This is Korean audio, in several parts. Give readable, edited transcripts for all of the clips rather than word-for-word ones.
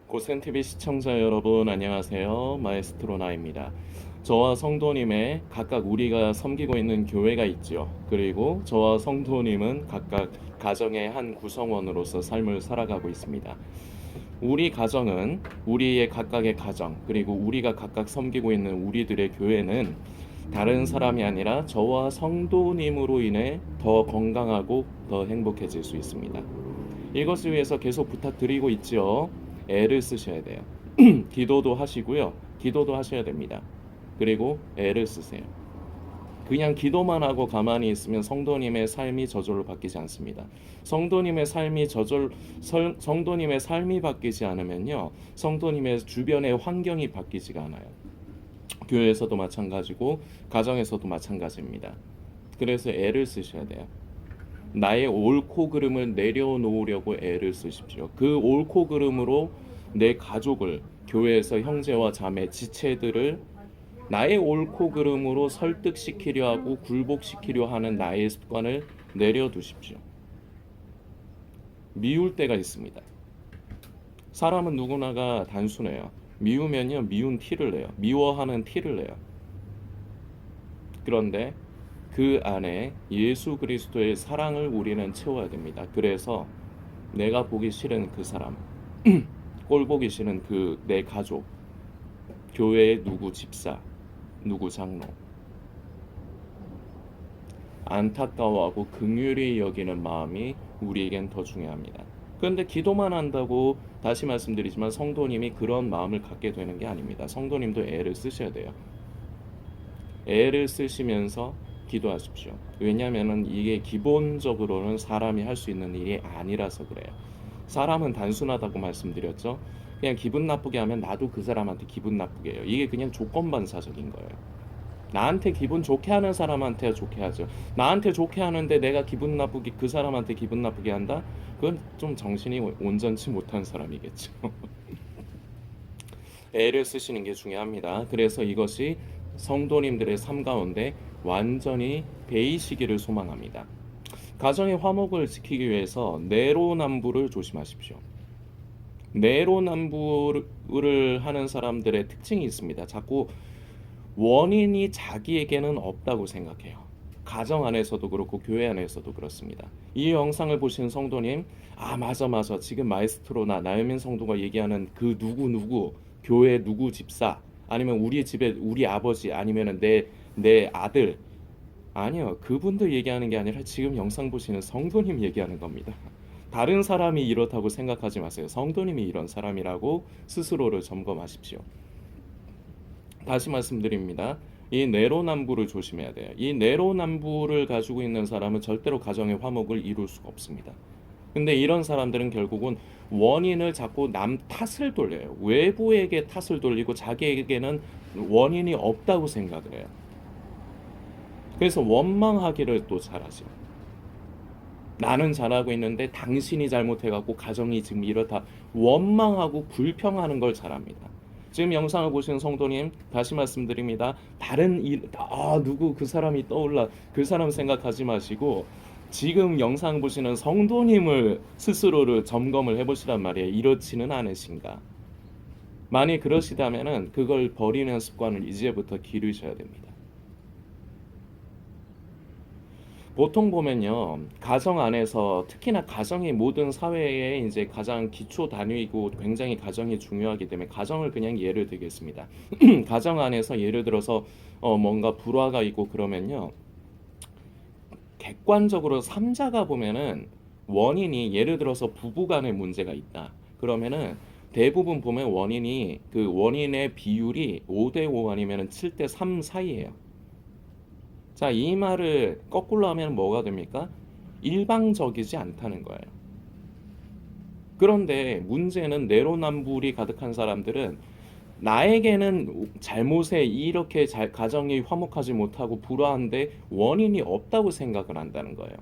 고센TV 시청자 여러분 안녕하세요. 마에스트로 나입니다. 저와 성도님의 각각 우리가 섬기고 있는 교회가 있죠. 그리고 저와 성도님은 각각 가정의 한 구성원으로서 삶을 살아가고 있습니다. 우리 가정은 우리의 각각의 가정, 그리고 우리가 각각 섬기고 있는 우리들의 교회는 다른 사람이 아니라 저와 성도님으로 인해 더 건강하고 더 행복해질 수 있습니다. 이것을 위해서 계속 부탁드리고 있죠. 애를 쓰셔야 돼요. 기도도 하시고요. 기도도 하셔야 됩니다. 그리고 애를 쓰세요. 그냥 기도만 하고 가만히 있으면 성도님의 삶이 저절로 바뀌지 않습니다. 성도님의 삶이 바뀌지 않으면요, 성도님의 주변의 환경이 바뀌지가 않아요. 교회에서도 마찬가지고 가정에서도 마찬가지입니다. 그래서 애를 쓰셔야 돼요. 나의 옳고 그름을 내려놓으려고 애를 쓰십시오. 그 옳고 그름으로 내 가족을, 교회에서 형제와 자매, 지체들을 나의 옳고 그름으로 설득시키려 하고 굴복시키려 하는 나의 습관을 내려두십시오. 미울 때가 있습니다. 사람은 누구나가 단순해요. 미우면요, 미운 티를 내요. 미워하는 티를 내요. 그런데 그 안에 예수 그리스도의 사랑을 우리는 채워야 됩니다. 그래서 내가 보기 싫은 그 사람, 꼴 보기 싫은 그 내 가족, 교회의 누구 집사, 누구 장로, 안타까워하고 긍휼히 여기는 마음이 우리에겐 더 중요합니다. 그런데 기도만 한다고 다시 말씀드리지만 성도님이 그런 마음을 갖게 되는 게 아닙니다. 성도님도 애를 쓰셔야 돼요. 애를 쓰시면서 기도하십시오. 왜냐하면 이게 기본적으로는 사람이 할 수 있는 일이 아니라서 그래요. 사람은 단순하다고 말씀드렸죠. 그냥 기분 나쁘게 하면 나도 그 사람한테 기분 나쁘게 해요. 이게 그냥 조건반사적인 거예요. 나한테 기분 좋게 하는 사람한테 좋게 하죠. 나한테 좋게 하는데 내가 기분 나쁘게 그 사람한테 기분 나쁘게 한다? 그건 좀 정신이 온전치 못한 사람이겠죠. 애를 쓰시는 게 중요합니다. 그래서 이것이 성도님들의 삶 가운데 완전히 배이시기를 소망합니다. 가정의 화목을 지키기 위해서 내로남불을 조심하십시오. 내로남불을 하는 사람들의 특징이 있습니다. 자꾸 원인이 자기에게는 없다고 생각해요. 가정 안에서도 그렇고 교회 안에서도 그렇습니다. 이 영상을 보신 성도님, 아 맞아 맞아, 지금 마에스트로나 나유민 성도가 얘기하는 그 누구 교회 누구 집사, 아니면 우리 집에 우리 아버지, 아니면 내 아들, 아니요, 그분들 얘기하는 게 아니라 지금 영상 보시는 성도님 얘기하는 겁니다. 다른 사람이 이렇다고 생각하지 마세요. 성도님이 이런 사람이라고 스스로를 점검하십시오. 다시 말씀드립니다. 이 내로남불을 조심해야 돼요. 이 내로남불을 가지고 있는 사람은 절대로 가정의 화목을 이룰 수가 없습니다. 근데 이런 사람들은 결국은 원인을 자꾸 남 탓을 돌려요. 외부에게 탓을 돌리고 자기에게는 원인이 없다고 생각을 해요. 그래서 원망하기를 또 잘하죠. 나는 잘하고 있는데 당신이 잘못해갖고 가정이 지금 이렇다. 원망하고 불평하는 걸 잘합니다. 지금 영상을 보시는 성도님, 다시 말씀드립니다. 누구 그 사람이 떠올라, 그 사람 생각하지 마시고 지금 영상 보시는 성도님을 스스로를 점검을 해보시란 말이에요. 이렇지는 않으신가? 만약 그러시다면은 그걸 버리는 습관을 이제부터 기르셔야 됩니다. 보통 보면요, 가정 안에서 특히나 가정이 모든 사회의 이제 가장 기초 단위이고 굉장히 가정이 중요하기 때문에 가정을 그냥 예를 들겠습니다. 가정 안에서 예를 들어서 뭔가 불화가 있고 그러면요, 객관적으로 삼자가 보면은 원인이, 예를 들어서 부부간의 문제가 있다. 그러면은 대부분 보면 원인이, 그 원인의 비율이 5대5 아니면 7대3 사이예요. 자, 이 말을 거꾸로 하면 뭐가 됩니까? 일방적이지 않다는 거예요. 그런데 문제는 내로남불이 가득한 사람들은 나에게는 잘못에 이렇게 가정이 화목하지 못하고 불화한데 원인이 없다고 생각을 한다는 거예요.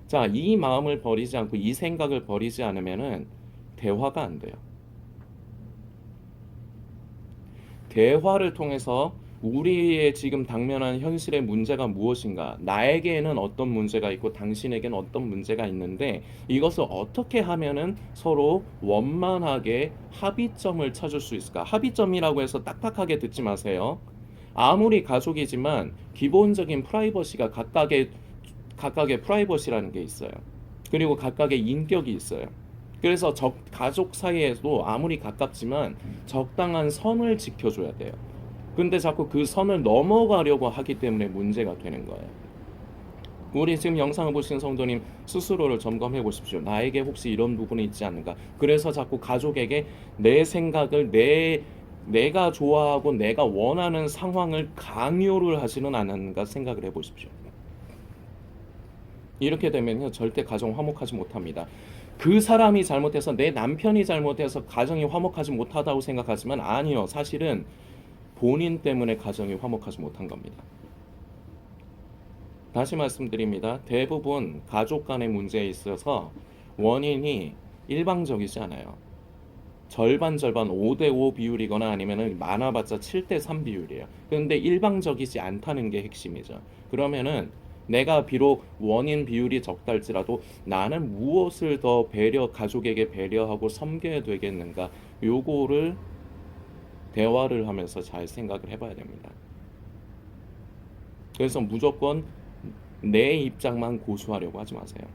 자, 이 마음을 버리지 않고 이 생각을 버리지 않으면은 대화가 안 돼요. 대화를 통해서 우리의 지금 당면한 현실의 문제가 무엇인가? 나에게는 어떤 문제가 있고 당신에게는 어떤 문제가 있는데 이것을 어떻게 하면은 서로 원만하게 합의점을 찾을 수 있을까? 합의점이라고 해서 딱딱하게 듣지 마세요. 아무리 가족이지만 기본적인 프라이버시가 각각의 프라이버시라는 게 있어요. 그리고 각각의 인격이 있어요. 그래서 가족 사이에도 아무리 가깝지만 적당한 선을 지켜줘야 돼요. 근데 자꾸 그 선을 넘어가려고 하기 때문에 문제가 되는 거예요. 우리 지금 영상을 보시는 성도님 스스로를 점검해 보십시오. 나에게 혹시 이런 부분이 있지 않는가? 그래서 자꾸 가족에게 내 생각을 내가 좋아하고 내가 원하는 상황을 강요를 하지는 않는가 생각을 해 보십시오. 이렇게 되면요 절대 가정 화목하지 못합니다. 그 사람이 잘못해서 내 남편이 잘못해서 가정이 화목하지 못하다고 생각하지만 아니요. 사실은 본인 때문에 가정이 화목하지 못한 겁니다. 다시 말씀드립니다. 대부분 가족 간의 문제에 있어서 원인이 일방적이지 않아요. 절반 절반 5대5 비율이거나 아니면은 많아봤자 7대3 비율이에요. 그런데 일방적이지 않다는 게 핵심이죠. 그러면은 내가 비록 원인 비율이 적달지라도 나는 무엇을 더 가족에게 배려하고 섬겨야 되겠는가? 요거를 대화를 하면서 잘 생각을 해봐야 됩니다. 그래서 무조건 내 입장만 고수하려고 하지 마세요.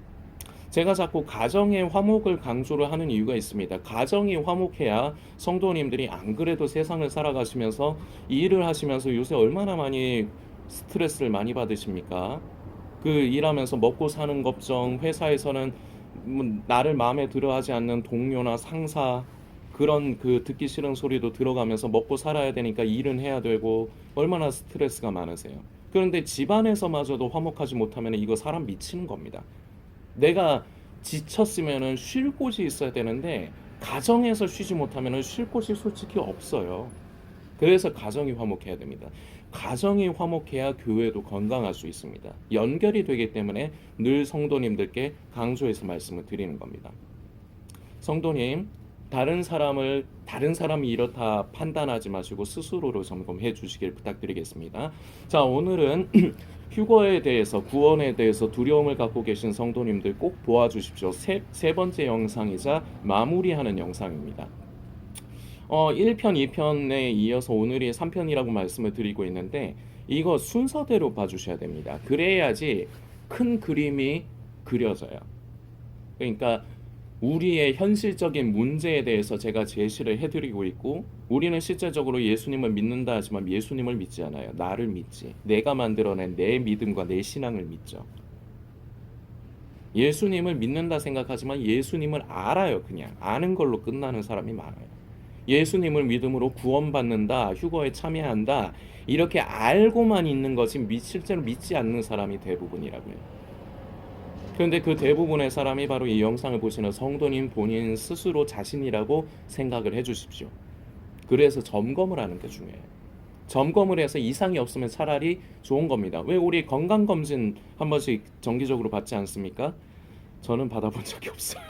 제가 자꾸 가정의 화목을 강조를 하는 이유가 있습니다. 가정이 화목해야 성도님들이 안 그래도 세상을 살아가시면서 일을 하시면서 요새 얼마나 많이 스트레스를 많이 받으십니까? 그 일하면서 먹고 사는 걱정, 회사에서는 나를 마음에 들어 하지 않는 동료나 상사 그런 그 듣기 싫은 소리도 들어가면서 먹고 살아야 되니까 일은 해야 되고 얼마나 스트레스가 많으세요. 그런데 집안에서마저도 화목하지 못하면 이거 사람 미치는 겁니다. 내가 지쳤으면은 쉴 곳이 있어야 되는데 가정에서 쉬지 못하면은 쉴 곳이 솔직히 없어요. 그래서 가정이 화목해야 됩니다. 가정이 화목해야 교회도 건강할 수 있습니다. 연결이 되기 때문에 늘 성도님들께 강조해서 말씀을 드리는 겁니다. 성도님, 다른 사람이 이렇다 판단하지 마시고 스스로로 점검해 주시길 부탁드리겠습니다. 자, 오늘은 휴거에 대해서, 구원에 대해서 두려움을 갖고 계신 성도님들 꼭 도와주십시오. 세 번째 영상이자 마무리하는 영상입니다. 1편, 2편에 이어서 오늘이 3편이라고 말씀을 드리고 있는데 이거 순서대로 봐주셔야 됩니다. 그래야지 큰 그림이 그려져요. 그러니까 우리의 현실적인 문제에 대해서 제가 제시를 해드리고 있고 우리는 실제적으로 예수님을 믿는다 하지만 예수님을 믿지 않아요. 나를 믿지. 내가 만들어낸 내 믿음과 내 신앙을 믿죠. 예수님을 믿는다 생각하지만 예수님을 알아요. 그냥 아는 걸로 끝나는 사람이 많아요. 예수님을 믿음으로 구원받는다, 휴거에 참여한다 이렇게 알고만 있는 거지 실제로 믿지 않는 사람이 대부분이라고요. 그런데 그 대부분의 사람이 바로 이 영상을 보시는 성도님 본인 스스로 자신이라고 생각을 해주십시오. 그래서 점검을 하는 게 중요해요. 점검을 해서 이상이 없으면 차라리 좋은 겁니다. 왜 우리 건강검진 한 번씩 정기적으로 받지 않습니까? 저는 받아본 적이 없어요.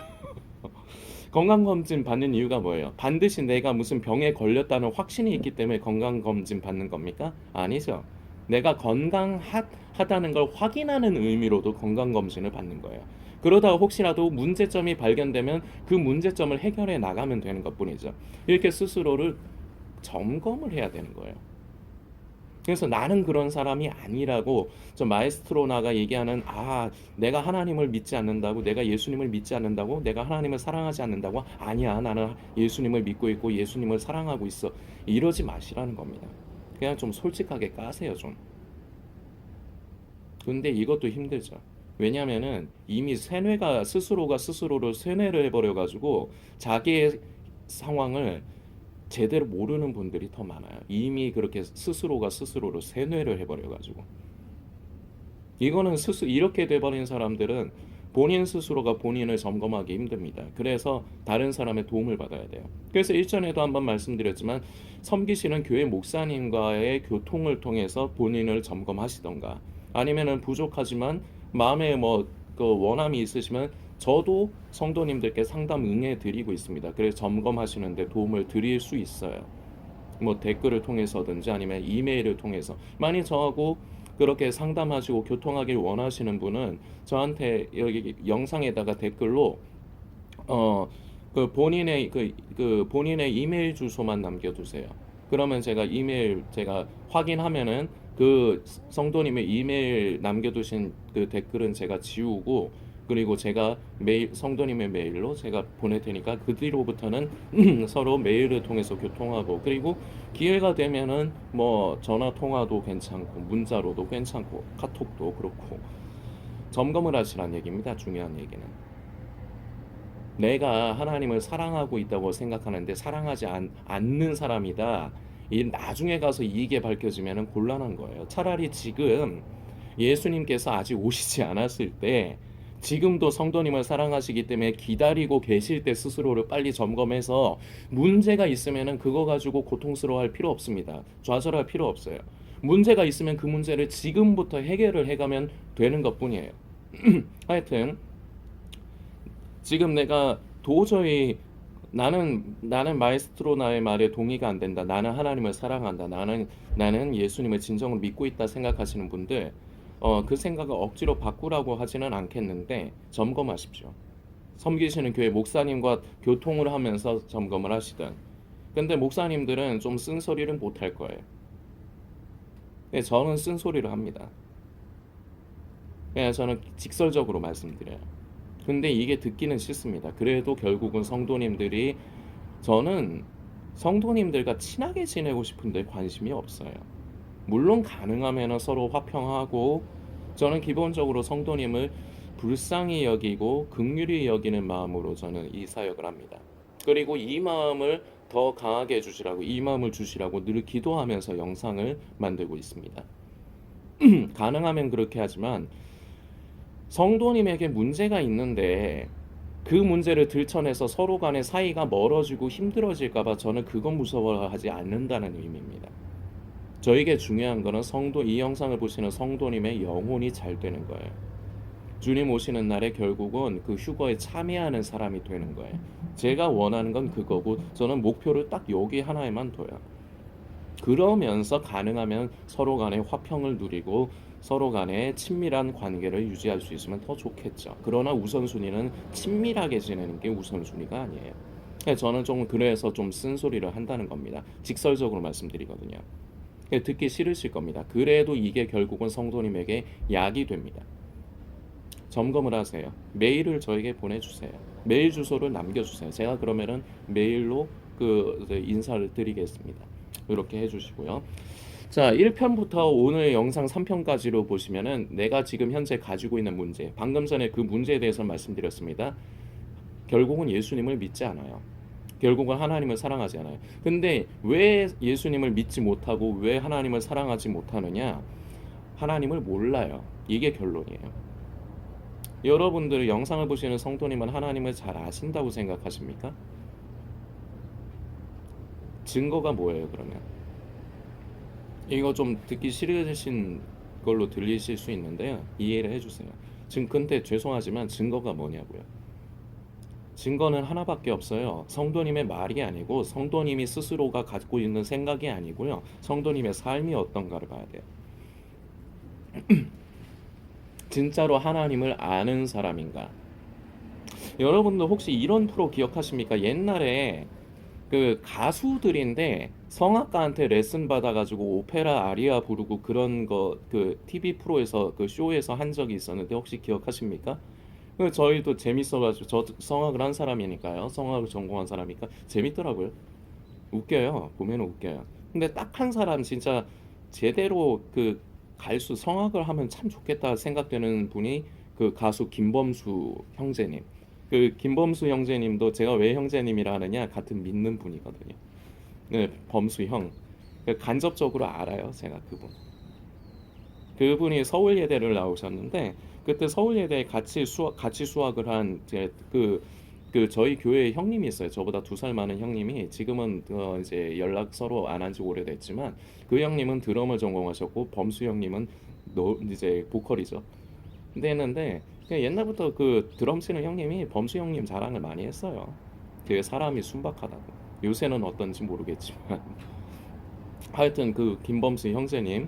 건강검진 받는 이유가 뭐예요? 반드시 내가 무슨 병에 걸렸다는 확신이 있기 때문에 건강검진 받는 겁니까? 아니죠. 내가 건강하다는 걸 확인하는 의미로도 건강검진을 받는 거예요. 그러다가 혹시라도 문제점이 발견되면 그 문제점을 해결해 나가면 되는 것뿐이죠. 이렇게 스스로를 점검을 해야 되는 거예요. 그래서 나는 그런 사람이 아니라고 저 마에스트로나가 얘기하는 내가 하나님을 믿지 않는다고 내가 예수님을 믿지 않는다고 내가 하나님을 사랑하지 않는다고 아니야 나는 예수님을 믿고 있고 예수님을 사랑하고 있어 이러지 마시라는 겁니다. 그냥 좀 솔직하게 까세요 좀. 근데 이것도 힘들죠. 왜냐면은 이미 스스로가 스스로를 세뇌를 해버려가지고 자기의 상황을 제대로 모르는 분들이 더 많아요. 이미 그렇게 스스로가 스스로를 세뇌를 해버려가지고 이거는 이렇게 돼버린 사람들은 본인 스스로가 본인을 점검하기 힘듭니다. 그래서 다른 사람의 도움을 받아야 돼요. 그래서 일전에도 한번 말씀드렸지만 섬기시는 교회 목사님과의 교통을 통해서 본인을 점검하시던가 아니면은 부족하지만 마음에 그 원함이 있으시면 저도 성도님들께 상담 응해 드리고 있습니다. 그래서 점검하시는데 도움을 드릴 수 있어요. 뭐 댓글을 통해서든지 아니면 이메일을 통해서 많이 저하고 그렇게 상담하시고 교통하길 원하시는 분은 저한테 여기 영상에다가 댓글로 그 본인의 이메일 주소만 남겨두세요. 그러면 제가 이메일 제가 확인하면은 그 성도님의 이메일 남겨두신 그 댓글은 제가 지우고 그리고 제가 메일 성도님의 메일로 제가 보낼 테니까 그 뒤로부터는 서로 메일을 통해서 교통하고 그리고 기회가 되면은 뭐 전화 통화도 괜찮고 문자로도 괜찮고 카톡도 그렇고 점검을 하시라는 얘기입니다. 중요한 얘기는. 내가 하나님을 사랑하고 있다고 생각하는데 사랑하지 않는 사람이다. 이 나중에 가서 이게 밝혀지면 곤란한 거예요. 차라리 지금 예수님께서 아직 오시지 않았을 때 지금도 성도님을 사랑하시기 때문에 기다리고 계실 때 스스로를 빨리 점검해서 문제가 있으면 그거 가지고 고통스러워할 필요 없습니다. 좌절할 필요 없어요. 문제가 있으면 그 문제를 지금부터 해결을 해가면 되는 것뿐이에요. 하여튼 지금 내가 도저히 나는 마에스트로 나의 말에 동의가 안 된다. 나는 하나님을 사랑한다. 나는 예수님을 진정으로 믿고 있다 생각하시는 분들 그 생각을 억지로 바꾸라고 하지는 않겠는데 점검하십시오. 섬기시는 교회 목사님과 교통을 하면서 점검을 하시든. 근데 목사님들은 좀 쓴소리를 못 할 거예요. 네, 저는 쓴소리를 합니다. 그냥 저는 직설적으로 말씀드려요. 근데 이게 듣기는 싫습니다. 그래도 결국은 성도님들이 저는 성도님들과 친하게 지내고 싶은데 관심이 없어요. 물론 가능하면 서로 화평하고 저는 기본적으로 성도님을 불쌍히 여기고 긍휼히 여기는 마음으로 저는 이 사역을 합니다. 그리고 이 마음을 더 강하게 해주시라고 이 마음을 주시라고 늘 기도하면서 영상을 만들고 있습니다. 가능하면 그렇게 하지만 성도님에게 문제가 있는데 그 문제를 들춰내서 서로 간의 사이가 멀어지고 힘들어질까봐 저는 그건 무서워하지 않는다는 의미입니다. 저에게 중요한 거는 이 영상을 보시는 성도님의 영혼이 잘 되는 거예요. 주님 오시는 날에 결국은 그 휴거에 참여하는 사람이 되는 거예요. 제가 원하는 건 그거고 저는 목표를 딱 여기 하나에만 둬요. 그러면서 가능하면 서로 간의 화평을 누리고 서로 간의 친밀한 관계를 유지할 수 있으면 더 좋겠죠. 그러나 우선순위는 친밀하게 지내는 게 우선순위가 아니에요. 저는 좀 그래서 좀 쓴소리를 한다는 겁니다. 직설적으로 말씀드리거든요. 듣기 싫으실 겁니다. 그래도 이게 결국은 성도님에게 약이 됩니다. 점검을 하세요. 메일을 저에게 보내주세요. 메일 주소를 남겨주세요. 제가 그러면은 메일로 그 인사를 드리겠습니다. 이렇게 해주시고요. 자, 1편부터 오늘 영상 3편까지로 보시면은 내가 지금 현재 가지고 있는 문제, 방금 전에 그 문제에 대해서 말씀드렸습니다. 결국은 예수님을 믿지 않아요. 결국은 하나님을 사랑하지 않아요. 근데 왜 예수님을 믿지 못하고 왜 하나님을 사랑하지 못하느냐? 하나님을 몰라요. 이게 결론이에요. 여러분들 영상을 보시는 성도님은 하나님을 잘 아신다고 생각하십니까? 증거가 뭐예요, 그러면? 이거 좀 듣기 싫으신 걸로 들리실 수 있는데요. 이해를 해주세요. 근데 죄송하지만 증거가 뭐냐고요? 증거는 하나밖에 없어요. 성도님의 말이 아니고 성도님이 스스로가 갖고 있는 생각이 아니고요. 성도님의 삶이 어떤가를 봐야 돼요. 진짜로 하나님을 아는 사람인가? 여러분도 혹시 이런 프로 기억하십니까? 옛날에 그 가수들인데 성악가한테 레슨 받아가지고 오페라 아리아 부르고 그런 거 그 TV 프로에서 그 쇼에서 한 적이 있었는데 혹시 기억하십니까? 저희도 재밌어가지고 저 성악을 한 사람이니까요. 성악을 전공한 사람이니까 재밌더라고요. 웃겨요. 보면 웃겨요. 근데 딱 한 사람 진짜 제대로 그 갈수 성악을 하면 참 좋겠다 생각되는 분이 그 가수 김범수 형제님. 그 김범수 형제님도 제가 왜 형제님이라 하느냐 같은 믿는 분이거든요. 네, 범수 형. 간접적으로 알아요, 제가 그분. 그분이 서울예대를 나오셨는데 그때 서울예대에 같이 수학을 한 저희 교회 형님이 있어요. 저보다 2살 많은 형님이 지금은 이제 연락 서로 안 한 지 오래됐지만 그 형님은 드럼을 전공하셨고 범수 형님은 이제 보컬이죠. 근데 했는데 그냥 옛날부터 그 드럼 치는 형님이 범수 형님 자랑을 많이 했어요. 그 사람이 순박하다고. 요새는 어떤지 모르겠지만 하여튼 그 김범수 형제님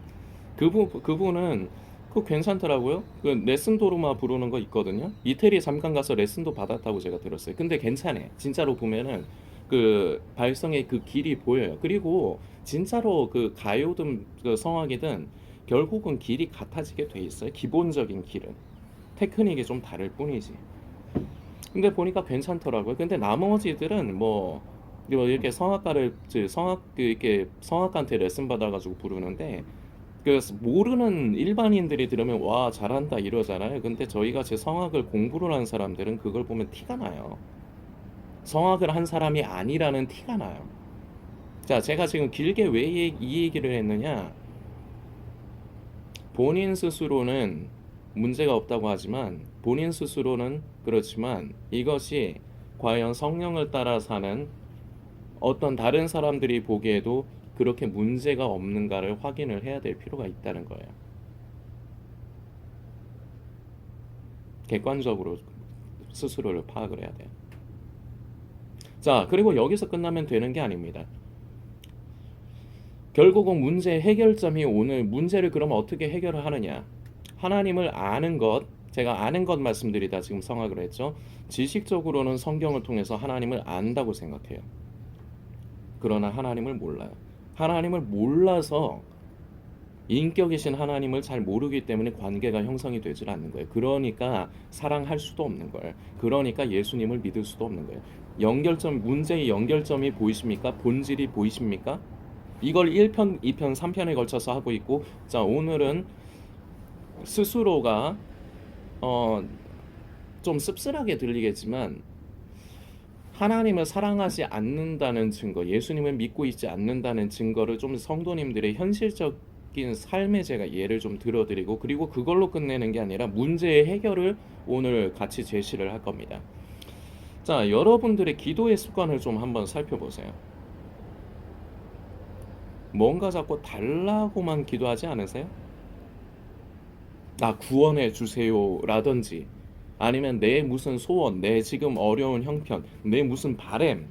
그분은 그 괜찮더라고요. 그 레슨도르마 부르는 거 있거든요. 이태리 잠깐 가서 레슨도 받았다고 제가 들었어요. 근데 괜찮아. 진짜로 보면은 그 발성의 그 길이 보여요. 그리고 진짜로 그 가요든 그 성악이든 결국은 길이 같아지게 돼 있어요. 기본적인 길은 테크닉이 좀 다를 뿐이지. 근데 보니까 괜찮더라고요. 근데 나머지들은 뭐 이렇게 성악가를 성악 그 이렇게 성악가한테 레슨 받아가지고 부르는데 그 모르는 일반인들이 들으면 와 잘한다 이러잖아요. 근데 저희가 제 성악을 공부를 한 사람들은 그걸 보면 티가 나요. 성악을 한 사람이 아니라는 티가 나요. 자, 제가 지금 길게 왜 이 얘기를 했느냐? 본인 스스로는 문제가 없다고 하지만 본인 스스로는 그렇지만 이것이 과연 성령을 따라 사는 어떤 다른 사람들이 보기에도 그렇게 문제가 없는가를 확인을 해야 될 필요가 있다는 거예요. 객관적으로 스스로를 파악을 해야 돼요. 자, 그리고 여기서 끝나면 되는 게 아닙니다. 결국은 문제 해결점이 오늘 문제를 그럼 어떻게 해결을 하느냐? 하나님을 아는 것, 제가 아는 것 말씀드리다 지금 성악을 했죠. 지식적으로는 성경을 통해서 하나님을 안다고 생각해요. 그러나 하나님을 몰라요. 하나님을 몰라서 인격이신 하나님을 잘 모르기 때문에 관계가 형성이 되질 않는 거예요. 그러니까 사랑할 수도 없는 거예요. 그러니까 예수님을 믿을 수도 없는 거예요. 문제의 연결점이 보이십니까? 본질이 보이십니까? 이걸 1편, 2편, 3편에 걸쳐서 하고 있고, 자, 오늘은 스스로가 어, 좀 씁쓸하게 들리겠지만 하나님을 사랑하지 않는다는 증거, 예수님을 믿고 있지 않는다는 증거를 좀 성도님들의 현실적인 삶에 제가 예를 좀 들어드리고, 그리고 그걸로 끝내는 게 아니라 문제의 해결을 오늘 같이 제시를 할 겁니다. 자, 여러분들의 기도의 습관을 좀 한번 살펴보세요. 뭔가 자꾸 달라고만 기도하지 않으세요? 나 구원해 주세요 라든지 아니면 내 무슨 소원, 내 지금 어려운 형편, 내 무슨 바램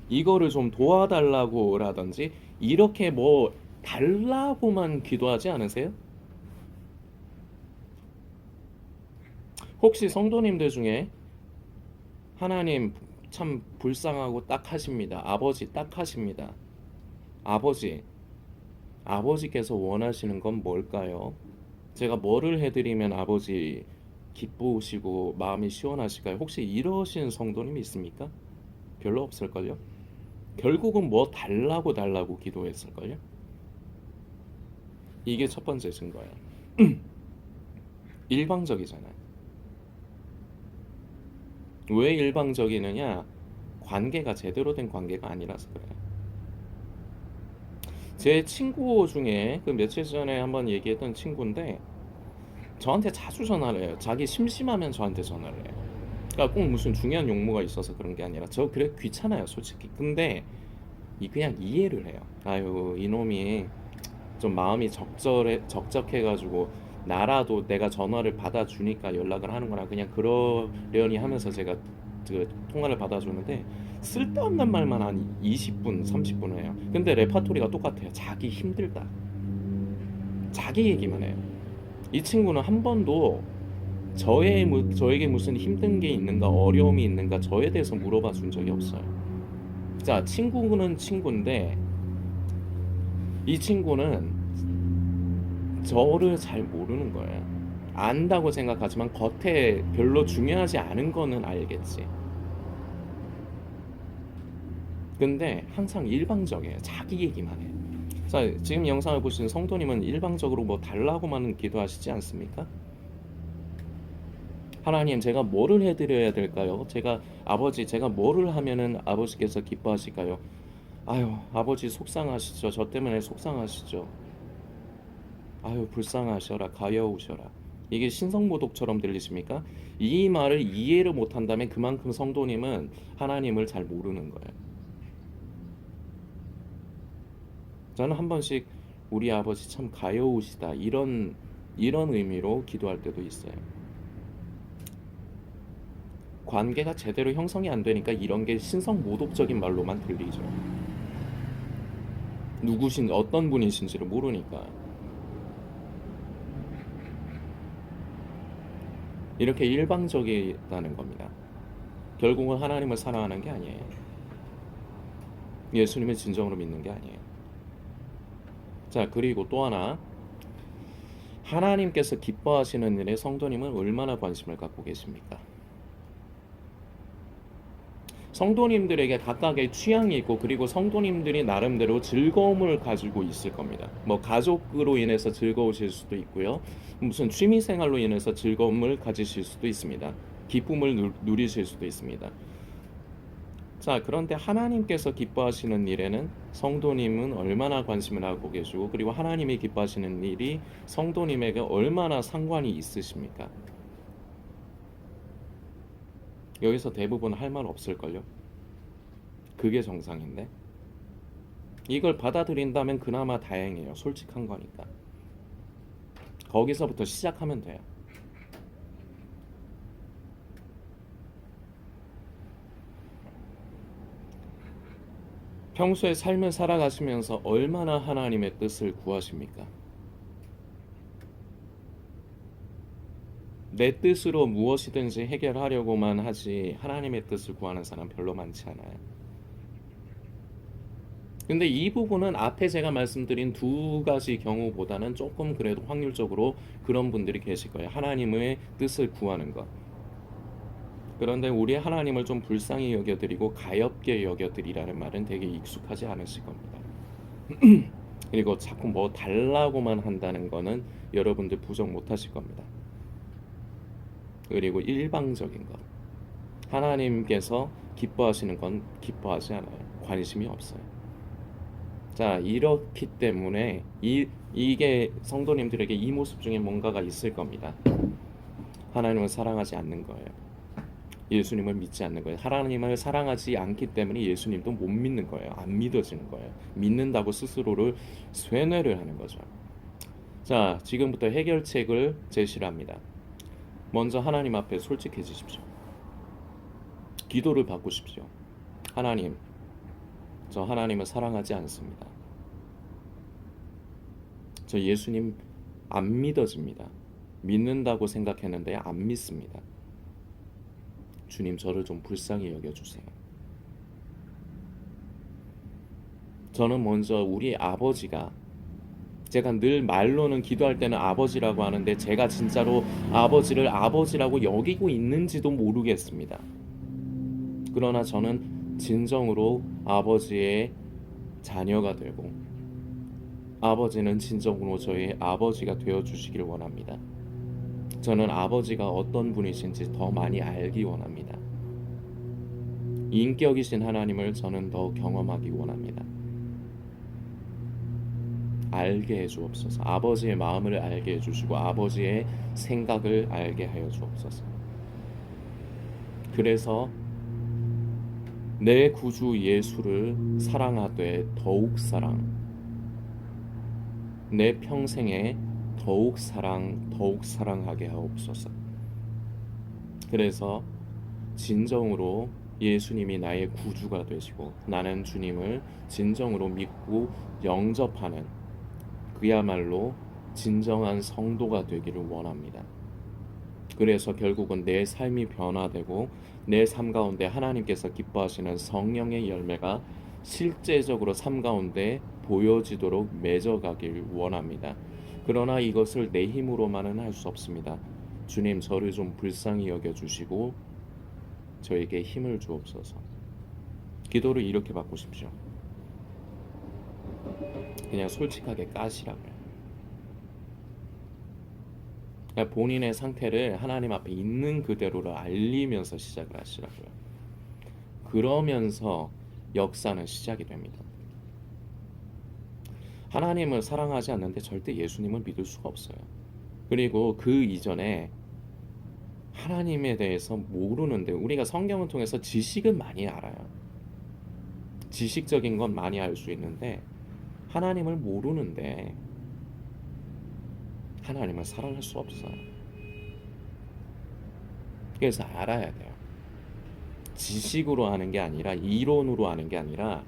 이거를 좀 도와달라고 라든지 이렇게 뭐 달라고만 기도하지 않으세요? 혹시 성도님들 중에 하나님 참 불쌍하고 딱하십니다. 아버지 딱하십니다. 아버지, 아버지께서 원하시는 건 뭘까요? 제가 뭐를 해드리면 아버지 기쁘시고 마음이 시원하실까요? 혹시 이러신 성도님 있습니까? 별로 없을걸요? 결국은 뭐 달라고 기도했을걸요? 이게 첫 번째 증거예요. 일방적이잖아요. 왜 일방적이느냐? 관계가 제대로 된 관계가 아니라서 그래요. 제 친구 중에 그 며칠 전에 한번 얘기했던 친구인데 저한테 자주 전화를 해요. 자기 심심하면 저한테 전화를 해요. 그러니까 꼭 무슨 중요한 용무가 있어서 그런 게 아니라 저 그래 귀찮아요, 솔직히. 근데 그냥 이해를 해요. 아유, 이놈이 좀 마음이 적적해가지고 나라도 내가 전화를 받아주니까 연락을 하는구나. 그냥 그러려니 하면서 제가 그 통화를 받아주는데 쓸데없는 말만 한 20분, 30분을 해요. 근데 레파토리가 똑같아요. 자기 힘들다. 자기 얘기만 해요. 이 친구는 한 번도 저에게 무슨 힘든 게 있는가, 어려움이 있는가, 저에 대해서 물어봐 준 적이 없어요. 자, 친구는 친구인데, 이 친구는 저를 잘 모르는 거예요. 안다고 생각하지만 겉에 별로 중요하지 않은 거는 알겠지. 근데 항상 일방적이에요. 자기 얘기만 해요. 자, 지금 영상을 보시는 성도님은 일방적으로 뭐 달라고만 기도하시지 않습니까? 하나님, 제가 뭐를 해드려야 될까요? 제가 뭐를 하면은 아버지께서 기뻐하실까요? 아유, 아버지 속상하시죠. 저 때문에 속상하시죠. 아유, 불쌍하셔라, 가여우셔라. 이게 신성모독처럼 들리십니까? 이 말을 이해를 못한다면 그만큼 성도님은 하나님을 잘 모르는 거예요. 저는 한 번씩 우리 아버지 참 가여우시다 이런 의미로 기도할 때도 있어요. 관계가 제대로 형성이 안 되니까 이런 게 신성모독적인 말로만 들리죠. 어떤 분이신지를 모르니까. 이렇게 일방적이다는 겁니다. 결국은 하나님을 사랑하는 게 아니에요. 예수님을 진정으로 믿는 게 아니에요. 자, 그리고 또 하나, 하나님께서 기뻐하시는 일에 성도님은 얼마나 관심을 갖고 계십니까? 성도님들에게 각각의 취향이 있고, 그리고 성도님들이 나름대로 즐거움을 가지고 있을 겁니다. 뭐 가족으로 인해서 즐거우실 수도 있고요, 무슨 취미 생활로 인해서 즐거움을 가지실 수도 있습니다. 기쁨을 누리실 수도 있습니다. 자, 그런데 하나님께서 기뻐하시는 일에는 성도님은 얼마나 관심을 하고 계시고, 그리고 하나님이 기뻐하시는 일이 성도님에게 얼마나 상관이 있으십니까? 여기서 대부분 할 말 없을걸요? 그게 정상인데, 이걸 받아들인다면 그나마 다행이에요. 솔직한 거니까. 거기서부터 시작하면 돼요. 평소에 삶을 살아가시면서 얼마나 하나님의 뜻을 구하십니까? 내 뜻으로 무엇이든지 해결하려고만 하지 하나님의 뜻을 구하는 사람 별로 많지 않아요. 근데 이 부분은 앞에 제가 말씀드린 두 가지 경우보다는 조금 그래도 확률적으로 그런 분들이 계실 거예요. 하나님의 뜻을 구하는 것. 그런데 우리 하나님을 좀 불쌍히 여겨드리고 가엾게 여겨드리라는 말은 되게 익숙하지 않으실 겁니다. 그리고 자꾸 뭐 달라고만 한다는 거는 여러분들 부정 못 하실 겁니다. 그리고 일방적인 것. 하나님께서 기뻐하시는 건 기뻐하지 않아요. 관심이 없어요. 자, 이렇기 때문에 이게 성도님들에게 이 모습 중에 뭔가가 있을 겁니다. 하나님을 사랑하지 않는 거예요. 예수님을 믿지 않는 거예요. 하나님을 사랑하지 않기 때문에 예수님도 못 믿는 거예요. 안 믿어지는 거예요. 믿는다고 스스로를 쇠뇌를 하는 거죠. 자, 지금부터 해결책을 제시를 합니다. 먼저 하나님 앞에 솔직해지십시오. 기도를 바꾸십시오. 하나님, 저 하나님을 사랑하지 않습니다. 저 예수님 안 믿어집니다. 믿는다고 생각했는데 안 믿습니다. 주님, 저를 좀 불쌍히 여겨주세요. 저는 먼저 우리 아버지가, 제가 늘 말로는 기도할 때는 아버지라고 하는데 제가 진짜로 아버지를 아버지라고 여기고 있는지도 모르겠습니다. 그러나 저는 진정으로 아버지의 자녀가 되고, 아버지는 진정으로 저의 아버지가 되어주시기를 원합니다. 저는 아버지가 어떤 분이신지 더 많이 알기 원합니다. 인격이신 하나님을 저는 더 경험하기 원합니다. 알게 해주옵소서. 아버지의 마음을 알게 해주시고 아버지의 생각을 알게 하여 주옵소서. 그래서 내 구주 예수를 사랑하되 더욱 사랑, 내 평생에 더욱 사랑하게 하옵소서. 그래서 진정으로 예수님이 나의 구주가 되시고 나는 주님을 진정으로 믿고 영접하는, 그야말로 진정한 성도가 되기를 원합니다. 그래서 결국은 내 삶이 변화되고 내 삶 가운데 하나님께서 기뻐하시는 성령의 열매가 실제적으로 삶 가운데 보여지도록 맺어가길 원합니다. 그러나 이것을 내 힘으로만은 할 수 없습니다. 주님, 저를 좀 불쌍히 여겨주시고 저에게 힘을 주옵소서. 기도를 이렇게 바꾸십시오. 그냥 솔직하게 까시라고요. 그냥 본인의 상태를 하나님 앞에 있는 그대로를 알리면서 시작을 하시라고요. 그러면서 역사는 시작이 됩니다. 하나님을 사랑하지 않는데 절대 예수님을 믿을 수가 없어요. 그리고 그 이전에 하나님에 대해서 모르는데, 우리가 성경을 통해서 지식은 많이 알아요. 지식적인 건 많이 알 수 있는데 하나님을 모르는데 하나님을 사랑할 수 없어요. 그래서 알아야 돼요. 지식으로 아는 게 아니라, 이론으로 아는 게 아니라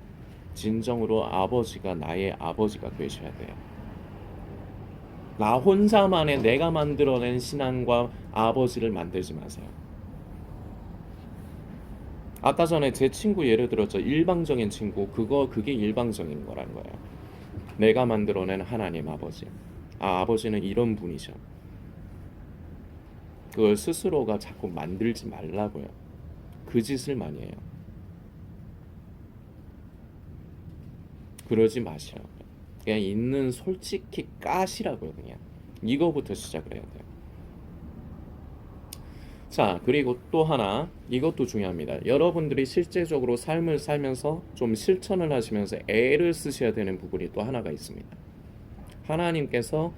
진정으로 아버지가 나의 아버지가 되셔야 돼요. 나 혼자만의 내가 만들어낸 신앙과 아버지를 만들지 마세요. 아까 전에 제 친구 예를 들었죠. 일방적인 친구. 그게 일방적인 거라는 거예요. 내가 만들어낸 하나님 아버지. 아버지는 이런 분이셔. 그걸 스스로가 자꾸 만들지 말라고요. 그 짓을 많이 해요. 그러지 마시라고요. 그냥 있는 솔직히 까시라고요. 그냥 이거부터 시작을 해야 돼요. 자, 그리고 또 하나, 이것도 중요합니다. 여러분들이 실제적으로 삶을 살면서 좀 실천을 하시면서 애를 쓰셔야 되는 부분이 또 하나가 있습니다. 하나님께서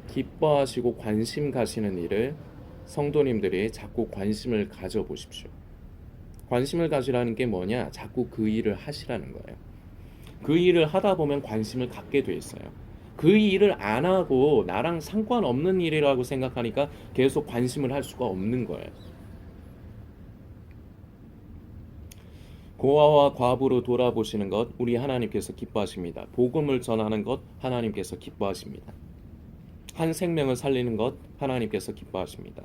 기뻐하시고 관심 가시는 일을 성도님들이 자꾸 관심을 가져보십시오. 관심을 가지라는 게 뭐냐? 자꾸 그 일을 하시라는 거예요. 그 일을 하다 보면 관심을 갖게 돼 있어요. 그 일을 안 하고 나랑 상관없는 일이라고 생각하니까 계속 관심을 할 수가 없는 거예요. 고아와 과부로 돌아보시는 것 우리 하나님께서 기뻐하십니다. 복음을 전하는 것 하나님께서 기뻐하십니다. 한 생명을 살리는 것 하나님께서 기뻐하십니다.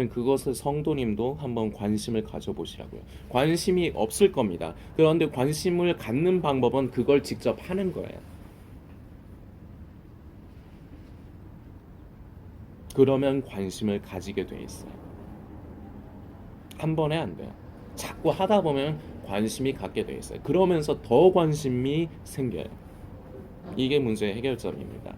그것을 성도님도 한번 관심을 가져보시라고요. 관심이 없을 겁니다. 그런데 관심을 갖는 방법은 그걸 직접 하는 거예요. 그러면 관심을 가지게 돼 있어요. 한 번에 안 돼요. 자꾸 하다 보면 관심이 갖게 돼 있어요. 그러면서 더 관심이 생겨요. 이게 문제의 해결점입니다.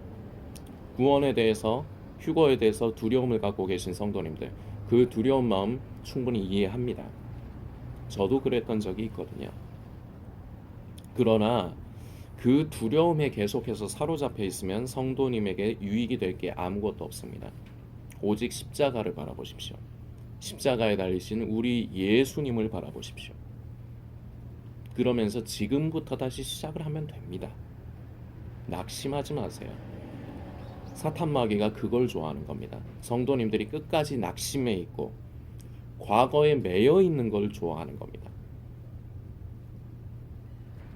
구원에 대해서, 휴거에 대해서 두려움을 갖고 계신 성도님들, 그 두려운 마음 충분히 이해합니다. 저도 그랬던 적이 있거든요. 그러나 그 두려움에 계속해서 사로잡혀 있으면 성도님에게 유익이 될 게 아무것도 없습니다. 오직 십자가를 바라보십시오. 십자가에 달리신 우리 예수님을 바라보십시오. 그러면서 지금부터 다시 시작을 하면 됩니다. 낙심하지 마세요. 사탄 마귀가 그걸 좋아하는 겁니다. 성도님들이 끝까지 낙심해 있고 과거에 매여 있는 걸 좋아하는 겁니다.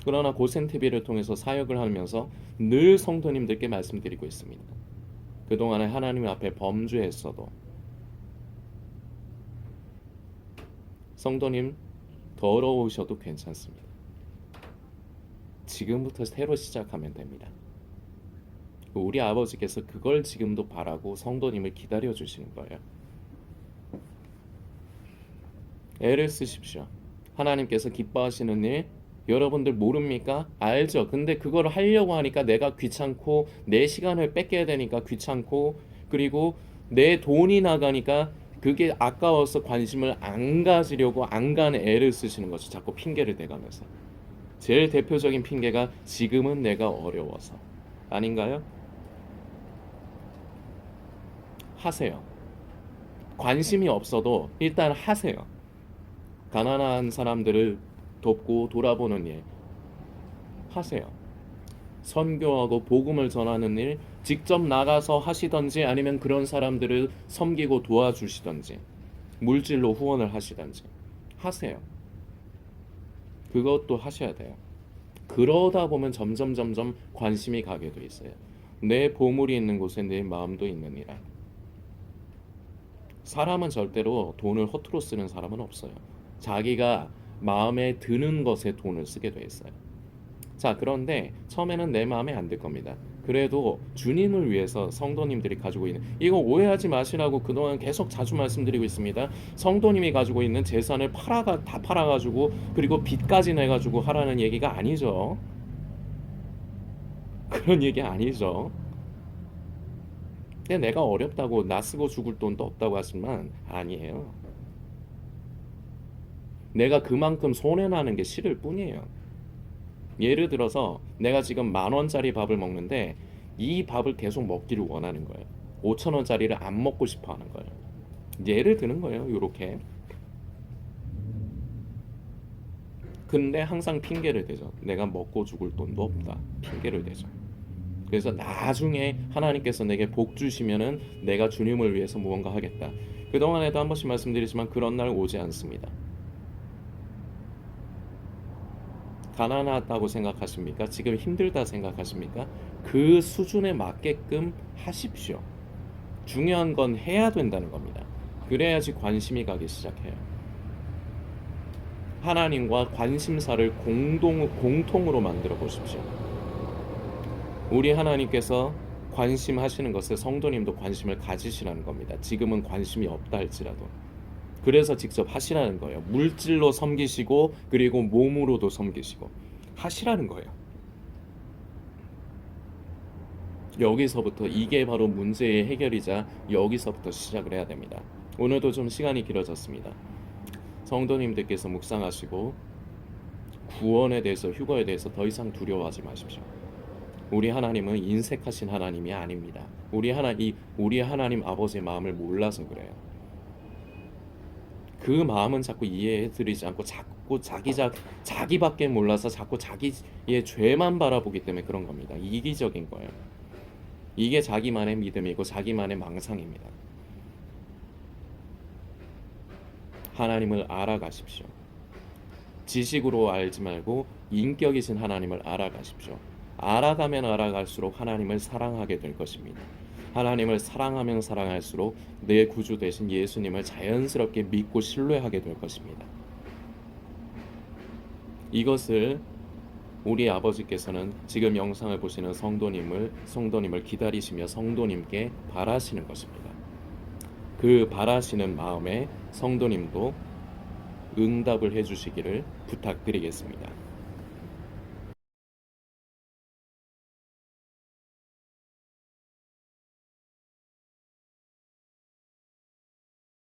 그러나 고센TV를 통해서 사역을 하면서 늘 성도님들께 말씀드리고 있습니다. 그동안에 하나님 앞에 범죄했어도 성도님 더러우셔도 괜찮습니다. 지금부터 새로 시작하면 됩니다. 우리 아버지께서 그걸 지금도 바라고 성도님을 기다려 주시는 거예요. 애를 쓰십시오. 하나님께서 기뻐하시는 일 여러분들 모릅니까? 알죠. 근데 그걸 하려고 하니까 내가 귀찮고 내 시간을 뺏겨야 되니까 귀찮고 그리고 내 돈이 나가니까 그게 아까워서 관심을 안 가지려고 안간 애를 쓰시는 거죠. 자꾸 핑계를 대가면서. 제일 대표적인 핑계가 지금은 내가 어려워서 아닌가요? 하세요. 관심이 없어도 일단 하세요. 가난한 사람들을 돕고 돌아보는 일 하세요. 선교하고 복음을 전하는 일 직접 나가서 하시던지 아니면 그런 사람들을 섬기고 도와주시던지 물질로 후원을 하시던지 하세요. 그것도 하셔야 돼요. 그러다 보면 점점 관심이 가게 돼 있어요. 내 보물이 있는 곳에 내 마음도 있느니라. 사람은 절대로 돈을 허투루 쓰는 사람은 없어요. 자기가 마음에 드는 것에 돈을 쓰게 돼 있어요. 자, 그런데 처음에는 내 마음에 안 들 겁니다. 그래도 주님을 위해서 성도님들이 가지고 있는 이거 오해하지 마시라고 그동안 계속 자주 말씀드리고 있습니다. 성도님이 가지고 있는 재산을 다 팔아가지고 그리고 빚까지 내가지고 하라는 얘기가 아니죠. 그런 얘기 아니죠. 근데 내가 어렵다고 나 쓰고 죽을 돈도 없다고 하지만 아니에요. 내가 그만큼 손해나는 게 싫을 뿐이에요. 예를 들어서 내가 지금 10,000원짜리 밥을 먹는데 이 밥을 계속 먹기를 원하는 거예요. 5,000원짜리를 안 먹고 싶어 하는 거예요. 예를 드는 거예요. 이렇게. 근데 항상 핑계를 대죠. 내가 먹고 죽을 돈도 없다. 핑계를 대죠. 그래서 나중에 하나님께서 내게 복 주시면은 내가 주님을 위해서 무언가 하겠다. 그동안에도 한 번씩 말씀드리지만 그런 날 오지 않습니다. 가난하다고 생각하십니까? 지금 힘들다 생각하십니까? 그 수준에 맞게끔 하십시오. 중요한 건 해야 된다는 겁니다. 그래야지 관심이 가기 시작해요. 하나님과 관심사를 공통으로 만들어 보십시오. 우리 하나님께서 관심하시는 것에 성도님도 관심을 가지시라는 겁니다. 지금은 관심이 없다 할지라도. 그래서 직접 하시라는 거예요. 물질로 섬기시고 그리고 몸으로도 섬기시고 하시라는 거예요. 여기서부터 이게 바로 문제의 해결이자 여기서부터 시작을 해야 됩니다. 오늘도 좀 시간이 길어졌습니다. 성도님들께서 묵상하시고 구원에 대해서 휴거에 대해서 더 이상 두려워하지 마십시오. 우리 하나님은 인색하신 하나님이 아닙니다. 우리 하나님 아버지의 마음을 몰라서 그래요. 그 마음은 자꾸 이해해드리지 않고 자꾸 자기밖에 몰라서 자꾸 자기의 죄만 바라보기 때문에 그런 겁니다. 이기적인 거예요. 이게 자기만의 믿음이고 자기만의 망상입니다. 하나님을 알아가십시오. 지식으로 알지 말고 인격이신 하나님을 알아가십시오. 알아가면 알아갈수록 하나님을 사랑하게 될 것입니다. 하나님을 사랑하면 사랑할수록 내 구주 되신 예수님을 자연스럽게 믿고 신뢰하게 될 것입니다. 이것을 우리 아버지께서는 지금 영상을 보시는 성도님을 기다리시며 성도님께 바라시는 것입니다. 그 바라시는 마음에 성도님도 응답을 해주시기를 부탁드리겠습니다.